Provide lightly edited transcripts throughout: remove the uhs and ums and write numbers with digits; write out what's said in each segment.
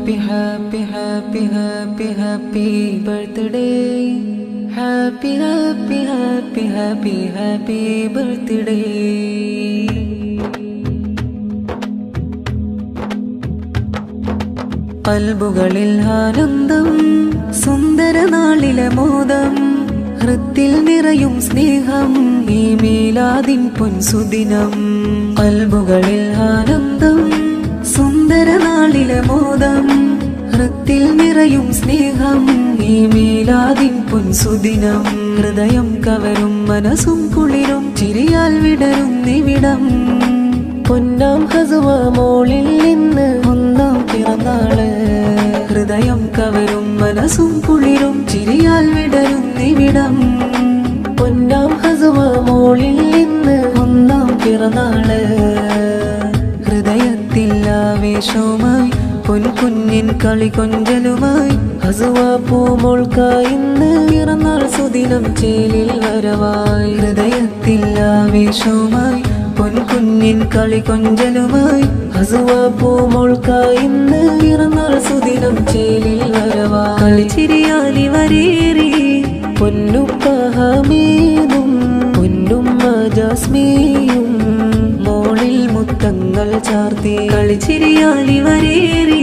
happy happy happy happy happy birthday, happy happy happy happy happy birthday. കൽബുകളിൽ ആനന്ദം, സുന്ദര നാളിലെ മോദം, ഹൃത്തിൽ നിറയും സ്നേഹം, ഈ മീലാദിൻ പൊൻസുദിനം. കൽബുകളിൽ ആനന്ദം, സുന്ദര നാളിലെ മോദം, ഹൃത്തിൽ നിറയും സ്നേഹം, ഈ മീലാദിൻ പൊൻസുദിനം. ഹൃദയം കവരും മനസ്സും കുളിരും ചിരിയാൽ വിടരുന്നിവിടം. പൊന്നാം ഹസുവ മോളിൽ നിന്ന് ഒന്നാം പിറന്നാള്. ഹൃദയം കവരും മനസ്സും കുളിരും ചിരിയാൽ വിടരുന്നിവിടം. പൊന്നാം ഹസുവ മോളിൽ നിന്ന് ഒന്നാം പിറന്നാള്. ഹൃദയത്തിൽ ആവേശവുമായി പൊൻകുഞ്ഞിൻ കളി കൊഞ്ചലുമായി ഹസുവ പൂമോൾക്കായിന്ന് പിറന്നാൾ സുദിനം ചേലിൽ വരവായി. ഹൃദയത്തിൽ ആവേശവുമായി പൊൻകുഞ്ഞിൻ കളി കൊഞ്ചലുമായി ഹസുവ പൂമോൾക്കായിന്ന് പിറന്നാൾ സുദിനം ചേലിൽ വരവായി. കളിച്ചിരിയാലി വരേറി പൊന്നുപ്പ ഹമീദും പൊന്നുമ്മ ജാസ്മിയും മോളിൽ മുത്തങ്ങൾ ചാർത്തി. കളിച്ചിരിയാലി വരേറി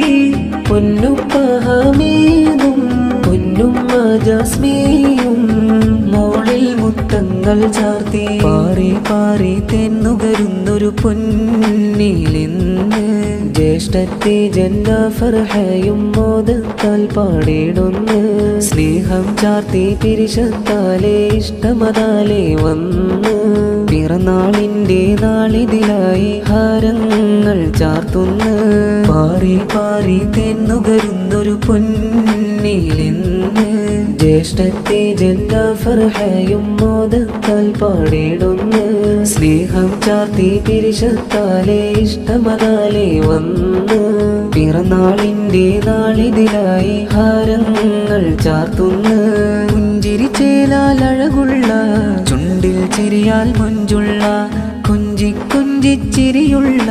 പൊന്നുപ്പ ഹമീദും പൊന്നുമ്മ ജാസ്മിയും മോളിൽ മുത്തങ്ങൾ ചാർത്തി. പാറി പാറി തെന്നുകരുന്നൊരു പൊന്നിലിന്ന് ജ്യേഷ്ഠത്തെ ജന്ന ഫർഹയും മോദത്താൽ പാടിടുന്നു. സ്നേഹം ചാർത്തി പിരിശത്താലെ ഇഷ്ടമതാലെ വന്ന് പിറന്നാളിന്റെ നാളിതിലായി ഹാരങ്ങൾ ചാർത്തുന്നു. പാറി പാറി തെന്നുകരുന്നൊരു പൊന്നിലിന്ന് ജ്യേഷ്ഠത്തെ ജന്ന ഫർഹയും മോദത്താൽ പാടിടുന്നു. സ്നേഹം ചാർത്തി പിരിശത്താലെ ഇഷ്ടമതാലെ വന്ന് പിറന്നാളിന്റെ നാളിതിലായി ഹാരങ്ങൾ ചാർത്തുന്നു. പുഞ്ചിരി ചേലാൽ അഴകുള്ള ചുണ്ടിൽ ചിരിയാൽ മൊഞ്ചുള്ള കൊഞ്ചി കൊഞ്ചിച്ചിരിയുള്ള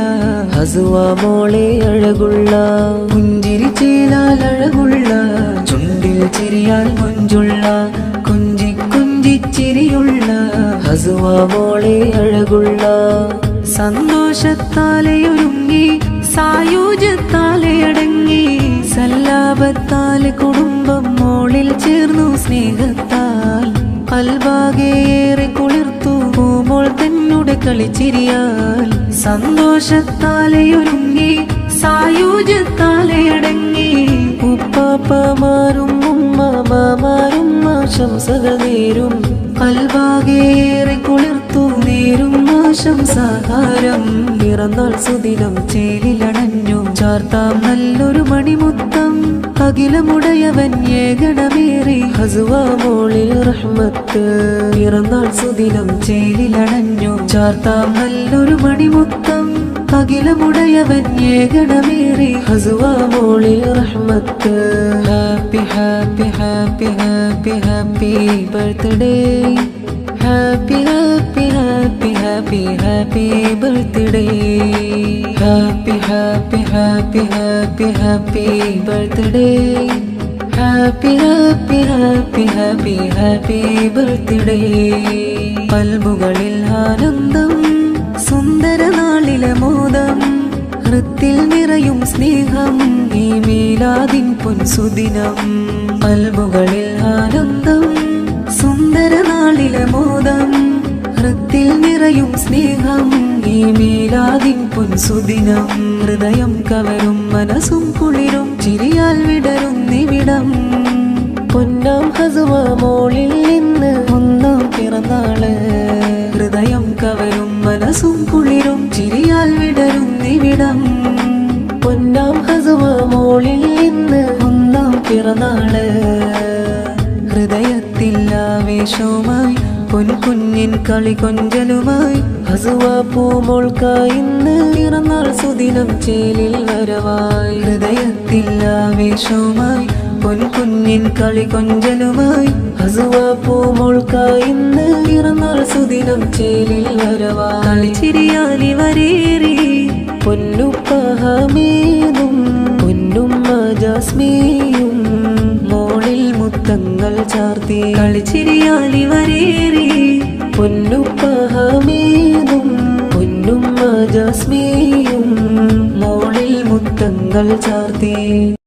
ഹസുവ മോളെ അഴകുള്ള. പുഞ്ചിരി ചേലാൽ അഴകുള്ള ചുണ്ടിൽ ചിരിയാൽ മൊഞ്ചുള്ള കൊഞ്ചി കൊഞ്ചിച്ചിരിയുള്ള ഹസുവ മോളെ അഴകുള്ള. സന്തോഷത്താലെ ഒരുങ്ങി സായുജ്യത്താലെ അടങ്ങി സല്ലാപത്താലെ കുടുംബം മോളിൽ ചേർന്നു. സ്നേഹത്താൽ കൽബാകേറെ കുളിർത്തു പൂമോൾ തന്നെ കളിച്ചിരിയാൽ. സന്തോഷത്താലെ ഒരുങ്ങി സായുജ്യത്താലെ അടങ്ങി ഉപ്പാപ്പമാരും ഉമ്മാമാരും ആശംസകൾ നേരും. കൽബാകേറെ കുളിർത്തു നേരും ആശംസാഹാരം. പിറന്നാൾ സുദിനം ചേലിലണഞ്ഞു ചാർത്താം നല്ലൊരു മണിമുത്തം. അഖിലമുടയവൻ ഏകണമേറി ഹസുവ മോളിൽ റഹ്മത്ത്. പിറന്നാൾ സുദിനം ചേലിലണഞ്ഞു ചാർത്താം നല്ലൊരു മണിമുത്തം. അഖിലമുടയവൻ ഏകണമേറി ഹസുവ മോളിൽ റഹ്മത്ത്. Happy happy happy happy happy birthday, happy happy happy happy happy birthday, happy happy happy happy happy birthday, happy happy happy happy happy birthday. കൽബുകളിൽ ആനന്ദം, സുന്ദര നാളിലെ മോദം, ഹൃത്തിൽ നിറയും സ്നേഹം, ഈ മീലാദിൻ പൊൻസുദിനം. കൽബുകളിൽ ആനന്ദം, സുന്ദര നാളിലെ മോദം, ഹൃത്തിൽ നിറയും സ്നേഹം, ഈ മീലാദിൻ പൊൻസുദിനം. ഹൃദയം കവരും മനസ്സും കുളിരും ചിരിയാൽ വിടരുന്നിവിടം. പൊന്നാം ഹസുവ മോളിൽ നിന്ന് ഒന്നാം പിറന്നാള്. ഹൃദയം കവരും മനസ്സും കുളിരും ചിരിയാൽ വിടരുന്നിവിടം. പൊന്നാം ഹസുവ മോളിൽ നിന്ന് ഒന്നാം പിറന്നാള്. ഹൃദയത്തിൽ ആവേശവുമായി പൊൻകുഞ്ഞിൻ കളി കൊഞ്ചലുമായി ഹസുവ പൂമോൾക്കായിന്ന് പിറന്നാൾ സുദിനം ചേലിൽ വരവായി. ഹൃദയത്തിൽ ആവേശവുമായി പൊൻകുഞ്ഞിൻ കളി കൊഞ്ചലുമായി ഹസുവ പൂമോൾക്കായിന്ന് പിറന്നാൾ സുദിനം ചേലിൽ വരവായി. കളിച്ചിരിയാലി വരേറി പൊന്നുപ്പ ഹമീദും പൊന്നുമ്മ ജാസ്മിയും മോളിൽ മുത്തങ്ങൾ ചാർത്തി കളിച്ചിരിയാലിവരേറി പൊന്നുപ്പ ഹമീദും പൊന്നുമ്മ ജാസ്മിയും മോളിൽ മുത്തങ്ങൾ ചാർത്തി